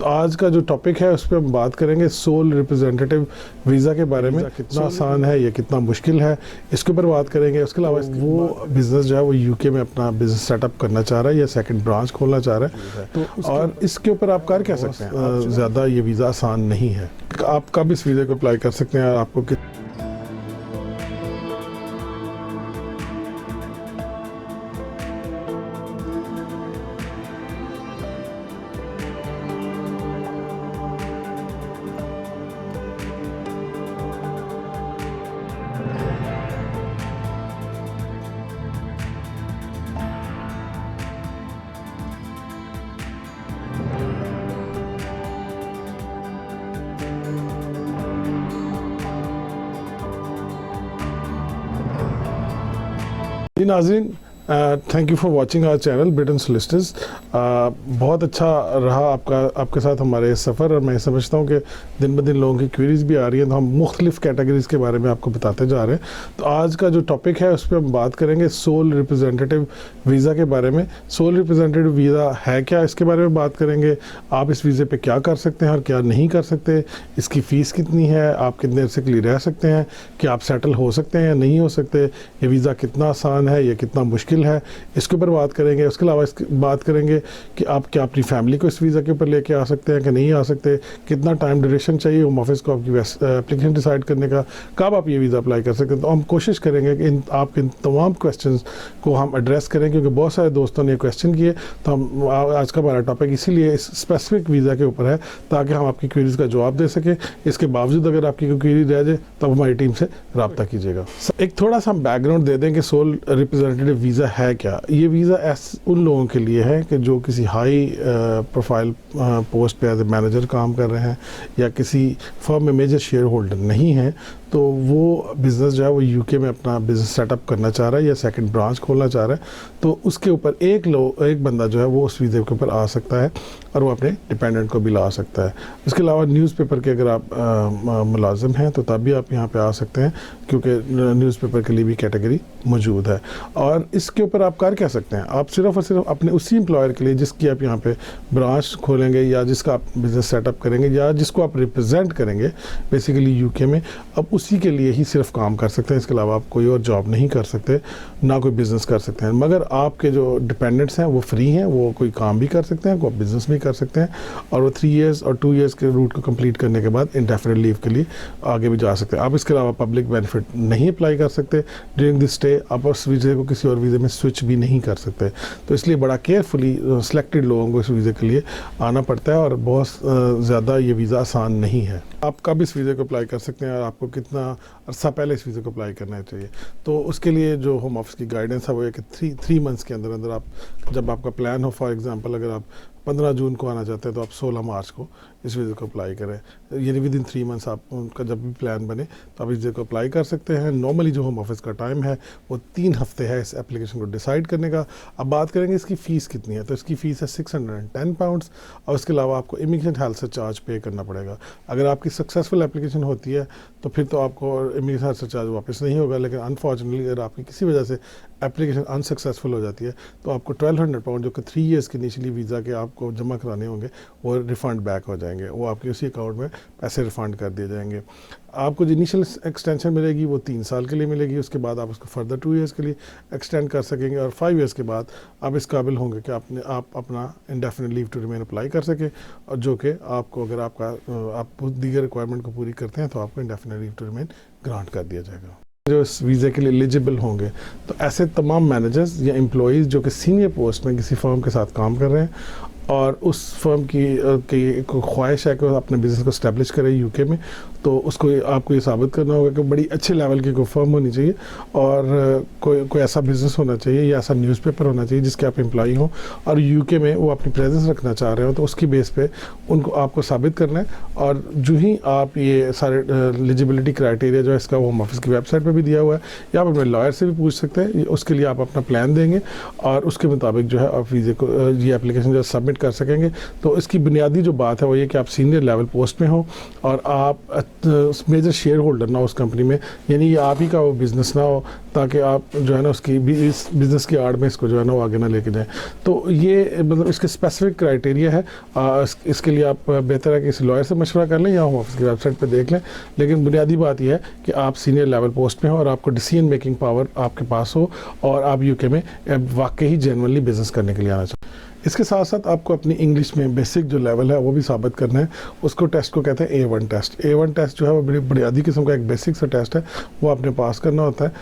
तो आज का जो टॉपिक है उस पर हम बात करेंगे सोल रिप्रेजेंटेटिव वीज़ा के बारे में। कितना आसान है या कितना मुश्किल है, इसके ऊपर बात करेंगे। उसके अलावा वो बिज़नेस जो है वो यूके में अपना बिज़नेस सेटअप करना चाह रहा है या सेकंड ब्रांच खोलना चाह रहा है, तो और इसके ऊपर आप कर क्या सकते हैं। ज़्यादा ये वीज़ा आसान नहीं है। आप कब इस वीज़े को अप्लाई कर सकते हैं, आपको नाज़रीन, thank you for watching our channel Britain solicitors. बहुत अच्छा रहा आपके साथ हमारे इस सफ़र, और मैं समझता हूँ कि दिन ब दिन लोगों की क्वेरीज भी आ रही हैं, तो हम मुख्तलिफ कैटेगरीज़ के बारे में आपको बताते जा रहे हैं। तो आज का जो टॉपिक है उस पर हम बात करेंगे सोल रिप्रेजेंटेटिव वीज़ा के बारे में। सोल रिप्रेजेंटेटिव वीज़ा है क्या, इसके बारे में बात करेंगे। आप इस वीज़े पे क्या कर सकते हैं और क्या नहीं कर सकते, इसकी फ़ीस कितनी है, आप कितने अरसे के लिए रह सकते हैं, कि आप सेटल हो सकते हैं या नहीं हो सकते, ये वीज़ा कितना आसान है या कितना मुश्किल है, इसके ऊपर बात करेंगे। उसके अलावा बात करेंगे कि आप क्या अपनी फैमिली को इस वीज़ा के ऊपर लेके आ सकते हैं कि नहीं आ सकते, कितना टाइम ड्यूरेशन चाहिए होम ऑफिस को आपकी एप्लीकेशन डिसाइड करने का, कब आप ये वीज़ा अप्लाई कर सकते हैं। तो हम कोशिश करेंगे कि आपके तमाम क्वेश्चंस को हम एड्रेस करें, क्योंकि बहुत सारे दोस्तों ने क्वेश्चन किए। तो हम आज का हमारा टॉपिक इसीलिए इस स्पेसिफिक वीज़ा के ऊपर है, ताकि हम आपकी क्वेरीज का जवाब दे सकें। इसके बावजूद अगर आपकी कोई क्वेरी रह जाए तब हमारी टीम से रब्ता कीजिएगा। एक थोड़ा सा हम बैकग्राउंड दे दें कि सोल रिप्रेजेंटेटिव वीज़ा है क्या। ये वीज़ा उन लोगों के लिए है कि जो किसी हाई प्रोफाइल पोस्ट पे एज ए मैनेजर काम कर रहे हैं या किसी फर्म में मेजर शेयर होल्डर नहीं है, तो वो बिज़नेस जो है वो यूके में अपना बिज़नेस सेटअप करना चाह रहा है या सेकंड ब्रांच खोलना चाह रहा है, तो उसके ऊपर एक बंदा जो है वो उस वीज़े के ऊपर आ सकता है और वो अपने डिपेंडेंट को भी ला सकता है। इसके अलावा न्यूज़पेपर के अगर आप मुलाजिम हैं तो तब भी आप यहाँ पे आ सकते हैं, क्योंकि न्यूज़पेपर के लिए भी कैटेगरी मौजूद है। और इसके ऊपर आप कर क्या सकते हैं, आप सिर्फ और सिर्फ अपने उसी एम्प्लॉयर के लिए जिसकी आप यहाँ पे ब्रांच खोलेंगे या जिसका आप बिज़नेस सेटअप करेंगे या जिसको आप रिप्रेजेंट करेंगे बेसिकली यूके में, अब उसी के लिए ही सिर्फ काम कर सकते हैं। इसके अलावा आप कोई और जॉब नहीं कर सकते, ना कोई बिज़नेस कर सकते हैं। मगर आपके जो डिपेंडेंट्स हैं वो फ्री हैं, वो कोई काम भी कर सकते हैं, कोई बिज़नेस भी कर सकते हैं, और वो 3 इयर्स और 2 इयर्स के रूट को कंप्लीट करने के बाद इंडेफिनिट लीव के लिए आगे भी जा सकते हैं। आप इसके अलावा पब्लिक बेनिफिट नहीं अप्लाई कर सकते ड्यूरिंग दिस स्टे। आप उस वीज़े को किसी और वीज़े में स्विच भी नहीं कर सकते। तो इसलिए बड़ा केयरफुली सिलेक्टेड लोगों को इस वीज़े के लिए आना पड़ता है, और बहुत ज़्यादा ये वीज़ा आसान नहीं है। आप कब इस वीज़े को अप्लाई कर सकते हैं और आपको कितना अरसा पहले इस वीज़े को अप्लाई करना चाहिए, तो उसके लिए जो होम ऑफिस की गाइडेंस है वो है कि 3 मंथ्स के अंदर अंदर आप, जब आपका प्लान हो, फॉर एग्जांपल अगर आप 15 जून को आना चाहते हैं तो आप 16 मार्च को इस वीज़े को अप्लाई करें। यानी विद इन 3 मंथ्स आप उनका जब भी प्लान बने तो आप इस वीज़े को अप्लाई कर सकते हैं। नॉर्मली जो होम ऑफिस का टाइम है वो 3 हफ्ते है इस एप्लीकेशन को डिसाइड करने का। अब बात करेंगे इसकी फ़ीस कितनी है, तो इसकी फ़ीस है £610, और उसके अलावा आपको इमिग्रेशन हेल्थ चार्ज पे करना पड़ेगा। अगर आपकी सक्सेसफुल एप्लीकेशन होती है तो फिर तो आपको इमिग्रेशन हेल्थ चार्ज वापस नहीं होगा, लेकिन अनफॉर्चुनेटली अगर आपकी किसी वजह से एप्लीकेशन अनसक्सेसफुल हो जाती है तो आपको £1200 जो कि 3 इयर्स के इनिशियली वीज़ा के आपको जमा कराने होंगे वो रिफ़ंड बैक हो जाएंगे, वो आपके उसी अकाउंट में पैसे रिफ़ंड कर दिए जाएंगे। आपको जो इनिशियल एक्सटेंशन मिलेगी वो 3 साल के लिए मिलेगी, उसके बाद आप उसको फर्दर 2 इयर्स के लिए एक्सटेंड कर सकेंगे, और 5 इयर्स के बाद आप इस काबिल होंगे कि आप अपना indefinite leave to remain apply कर सकें, और जो कि आपको अगर आप दीगर रिक्वायरमेंट को पूरी करते हैं तो आपको indefinite leave to remain grant कर दिया जाएगा। जो इस वीज़े के लिए एलिजिबल होंगे तो ऐसे तमाम मैनेजर्स या एम्प्लॉयज़ जो कि सीनियर पोस्ट में किसी फर्म के साथ काम कर रहे हैं और उस फर्म की ख्वाहिश है कि वो अपने बिज़नेस को इस्टेब्लिश करें यूके में, तो उसको आपको ये साबित करना होगा कि बड़ी अच्छे लेवल की कोई फर्म होनी चाहिए, और कोई ऐसा बिज़नेस होना चाहिए या ऐसा न्यूज़पेपर होना चाहिए जिसके आप एम्प्लॉई हों और यूके में वो अपनी प्रेजेंस रखना चाह रहे हो, तो उसकी बेस पे उनको आपको साबित करना है। और जो ही आप ये सारे एलिजिबिलिटी क्राइटेरिया जो है इसका होम ऑफिस की वेबसाइट पर भी दिया हुआ है, या आप अपने लॉयर से भी पूछ सकते हैं, उसके लिए आप अपना प्लान देंगे और उसके मुताबिक जो है आप वीज़े को ये एप्लीकेशन जो सबमिट कर सकेंगे। तो इसकी बुनियादी जो बात है वो ये कि आप सीनियर लेवल पोस्ट में हो और आप मेजर शेयर होल्डर ना उस कंपनी में, यानी ये आप ही का वो बिज़नेस ना हो, ताकि आप जो है ना उसकी इस बिज़नेस की आड़ में इसको जो है ना वो आगे ना लेके जाएं। तो ये मतलब इसके स्पेसिफिक क्राइटेरिया है। इसके लिए आप बेहतर है कि किसी लॉयर से मशवरा कर लें या होम ऑफिस की वेबसाइट पर देख लें। लेकिन बुनियादी बात यह है कि आप सीनियर लेवल पोस्ट में हो और आपको डिसीजन मेकिंग पावर आपके पास हो और आप यूके में वाकई ही जेन्युइनली बिज़नेस करने के लिए आना चाहिए। इसके साथ साथ आपको अपनी इंग्लिश में बेसिक जो लेवल है वो भी साबित करना है। उसको टेस्ट को कहते हैं A1 टेस्ट। A1 टेस्ट जो है वो बड़ी बुनियादी किस्म का एक बेसिक सा टेस्ट है, वो आपने पास करना होता है,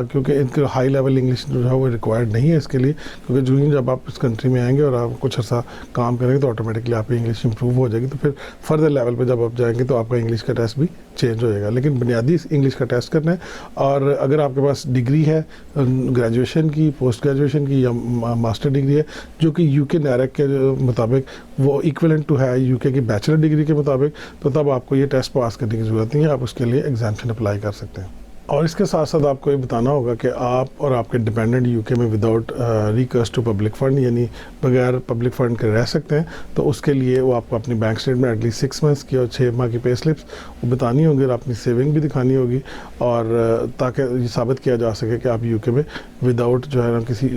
क्योंकि इनके हाई लेवल इंग्लिश जो है वो रिक्वायर्ड नहीं है इसके लिए, क्योंकि जो ही जब आप इस कंट्री में आएंगे और आप कुछ अर्सा काम करेंगे तो ऑटोमेटिकली आपकी इंग्लिश इंप्रूव हो जाएगी। तो फिर फर्दर लेवल पर जब आप जाएंगे तो आपका इंग्लिश का टेस्ट भी चेंज हो जाएगा। लेकिन बुनियादी इंग्लिश का टेस्ट करना है। और अगर आपके पास डिग्री है ग्रेजुएशन की, पोस्ट ग्रेजुएशन की या मास्टर डिग्री है जो कि यूके नैरेक के मुताबिक वो इक्विवेलेंट टू है यूके की बैचलर डिग्री के मुताबिक, तो तब आपको ये टेस्ट पास करने की ज़रूरत नहीं है, आप उसके लिए एग्जामिशन अप्लाई कर सकते हैं। और इसके साथ साथ आपको ये बताना होगा कि आप और आपके डिपेंडेंट यूके में without recourse to public fund, यानी बगैर पब्लिक फ़ंड के रह सकते हैं। तो उसके लिए वो आपको अपनी बैंक स्टेटमेंट एटलीस्ट 6 मंथ्स की और 6 माह की पे स्लिप्स वो बतानी होगी और अपनी सेविंग भी दिखानी होगी, और ताकि ये साबित किया जा सके कि आप यूके में विदाउट जो है ना किसी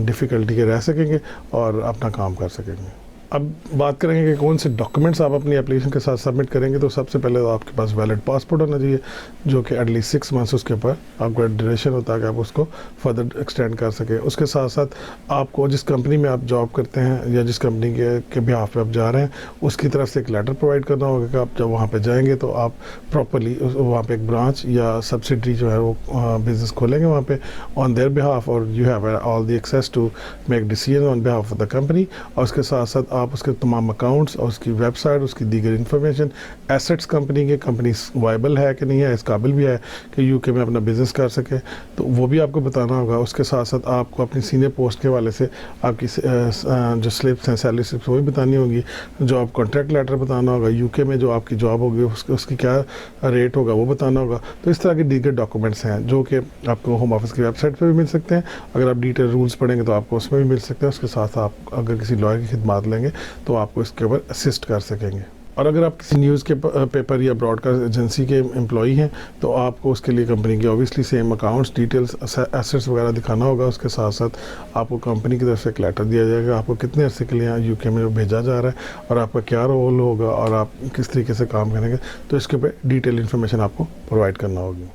डिफ़िकल्टी के रह सकेंगे और अपना काम कर सकेंगे। अब बात करेंगे कि कौन से डॉक्यूमेंट्स आप अपनी एप्लीकेशन के साथ सबमिट करेंगे। तो सबसे पहले तो आपके पास वैलिड पासपोर्ट होना चाहिए, जो कि एटलीस्ट 6 मंथ्स उसके ऊपर आपका ड्यूरेशन होता है कि आप उसको फर्दर एक्सटेंड कर सकें। उसके साथ साथ आपको जिस कंपनी में आप जॉब करते हैं या जिस कंपनी के बिहाफ पे आप जा रहे हैं उसकी तरफ से एक लेटर प्रोवाइड करना होगा कि आप जब वहाँ पर जाएंगे तो आप प्रॉपरली वहाँ पर एक ब्रांच या सब्सिडरी जो है वो बिज़नेस खोलेंगे वहाँ पर ऑन देयर बिहाफ, और you have all the access to make decision on behalf of the company. और उसके साथ साथ आप उसके तमाम अकाउंट्स और उसकी वेबसाइट, उसकी दीगर इन्फॉर्मेशन, एसेट्स कंपनी के, कंपनी वाइबल है कि नहीं है, इस काबिल भी है कि यूके में अपना बिज़नेस कर सके, तो वो भी आपको बताना होगा। उसके साथ साथ आपको अपनी सीनियर पोस्ट के हवाले से आपकी जो स्लिप्स हैं, सैलरी स्लिप्स, वो भी बतानी होगी। जॉब कॉन्ट्रैक्ट लेटर बताना होगा, यूके में जो आपकी जॉब होगी उसकी क्या रेट होगा वो बताना होगा। तो इस तरह के दीगर डॉक्यूमेंट्स हैं जो कि आपको होम ऑफिस की वेबसाइट पर भी मिल सकते हैं। अगर आप डिटेल रूल्स पढ़ेंगे तो आपको उसमें भी मिल सकते हैं। उसके साथ आप अगर किसी लॉयर की खिदमात लेंगे तो आपको इसके ऊपर असिस्ट कर सकेंगे। और अगर आप किसी न्यूज़ के पेपर या ब्रॉडकास्ट एजेंसी के एम्प्लॉई हैं तो आपको उसके लिए कंपनी की obviously same accounts details, assets वगैरह दिखाना होगा। उसके साथ साथ आपको कंपनी की तरफ से एक लेटर दिया जाएगा, आपको कितने अरसे के लिए यहाँ यूके में भेजा जा रहा है और आपका क्या रोल होगा और आप किस तरीके से काम करेंगे, तो इसके ऊपर डिटेल इन्फॉर्मेशन आपको प्रोवाइड करना होगी।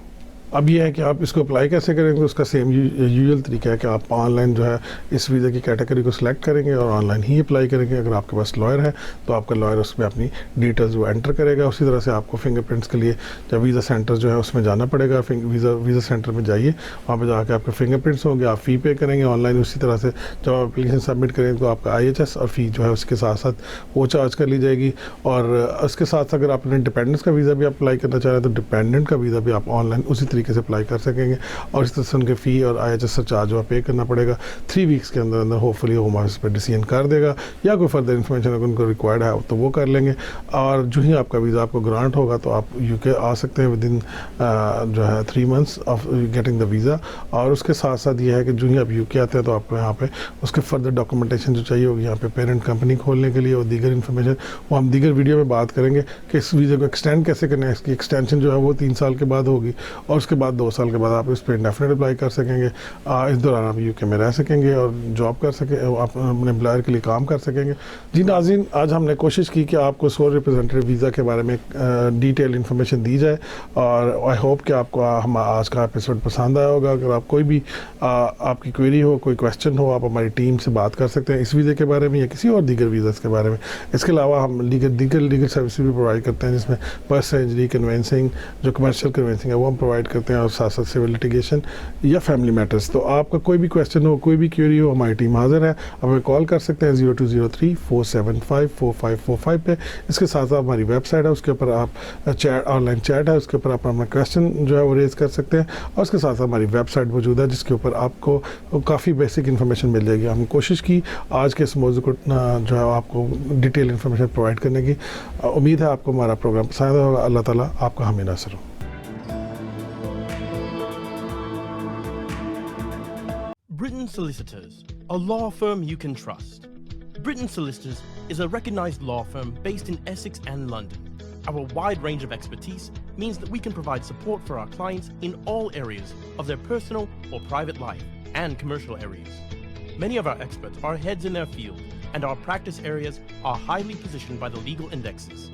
अब ये है कि आप इसको अप्लाई कैसे करेंगे। उसका सेम यूजुअल तरीका है कि आप ऑनलाइन जो है इस वीज़ा की कैटेगरी को सिलेक्ट करेंगे और ऑनलाइन ही अप्लाई करेंगे। अगर आपके पास लॉयर है तो आपका लॉयर उसमें अपनी डिटेल्स वो एंटर करेगा। उसी तरह से आपको फिंगरप्रिंट्स के लिए जब वीज़ा सेंटर जो है उसमें जाना पड़ेगा। वीज़ा सेंटर में जाइए, वहाँ पर जाकर आपके फिंगरप्रिंट्स होंगे, आप फ़ी पे करेंगे ऑनलाइन। उसी तरह से जब आप एप्लीकेशन सबमिट करेंगे तो आपका IHS और फ़ी जो है उसके साथ साथ वो चार्ज कर ली जाएगी। और उसके साथ अगर आप अपने डिपेंडेंट्स का वीज़ा भी अप्लाई करना चाह रहे हैं तो डिपेंडेंट का वीज़ा भी आप ऑनलाइन उसी तरीके से अप्लाई कर सकेंगे। और इस तरह से उनके फ़ी और IHS चार्ज जो पे करना पड़ेगा। 3 वीक्स के अंदर अंदर होपफुली होम ऑफिस पर डिसीजन कर देगा, या कोई फर्दर इन्फॉर्मेशन अगर उनको रिक्वायर्ड है तो वो कर लेंगे। और जो ही आपका वीज़ा आपको ग्रांट होगा तो आप यूके आ सकते हैं विदिन जो है 3 months of getting the visa. और उसके साथ साथ ये है कि जो ही आप यूके आते हैं तो आपको यहाँ पे उसके फर्दर डॉक्यूमेंटेशन जो चाहिए होगी यहाँ पे पेरेंट कंपनी खोलने के लिए और दीगर इन्फॉर्मेशन, वो हम दीगर वीडियो में बात करेंगे कि इस वीज़ा को एक्सटेंड कैसे करना है। इसकी एक्सटेंशन जो है वो 3 साल के बाद होगी और उसके बाद 2 साल के बाद आप इस पर इंडेफिनिट अप्लाई कर सकेंगे। इस दौरान आप यूके में रह सकेंगे और जॉब कर सकें, आप अपने एम्प्लॉयर के लिए काम कर सकेंगे। जी नाज़रीन, आज हमने कोशिश की कि आपको सोल रिप्रेजेंटेटिव वीज़ा के बारे में डिटेल इन्फॉर्मेशन दी जाए और आई होप कि आपको हम आज का एपिसोड पसंद आया होगा। अगर आप कोई भी आपकी क्वेरी हो, कोई क्वेश्चन हो, आप हमारी टीम से बात कर सकते हैं इस वीज़े के बारे में या किसी और दीगर वीज़ास के बारे में। इसके अलावा हम दीगर लीगल सर्विस भी प्रोवाइड करते हैं, जिसमें पर्सनल इंजरी कन्वेंसिंग, जो कमर्शियल कन्वेंसिंग है वो हम प्रोवाइड करते हैं, और साथ साथ सिविल लिटिगेशन या फैमिली मैटर्स। तो आपका कोई भी क्वेश्चन हो, कोई भी क्वेरी हो, हमारी टीम हाजिर है। आप हमें कॉल कर सकते हैं 0203-475-4545 पे। इसके साथ साथ हमारी वेबसाइट है, उसके ऊपर आप ऑनलाइन चैट है, उसके ऊपर आप अपना क्वेश्चन जो है वो रेज कर सकते हैं। और उसके साथ साथ हमारी वेबसाइट मौजूद है जिसके ऊपर आपको काफ़ी बेसिक इन्फॉर्मेशन मिल जाएगी। हमने कोशिश की आज के इस मौजू को जो है आपको डिटेल इन्फॉर्मेशन प्रोवाइड करने की। उम्मीद है आपको हमारा प्रोग्राम पसंद होगा। अल्लाह ताला आपका हमें नासर हो। Britton Solicitors, a law firm you can trust. Britton Solicitors is a recognised law firm based in Essex and London. Our wide range of expertise means that we can provide support for our clients in all areas of their personal or private life and commercial areas. Many of our experts are heads in their field, and our practice areas are highly positioned by the legal indexes.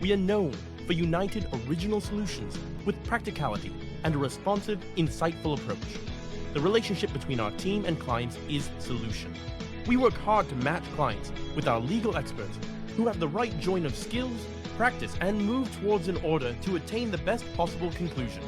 We are known for united original solutions with practicality and a responsive, insightful approach. The relationship between our team and clients is solution. We work hard to match clients with our legal experts who have the right join of skills, practice, and move towards an order to attain the best possible conclusion.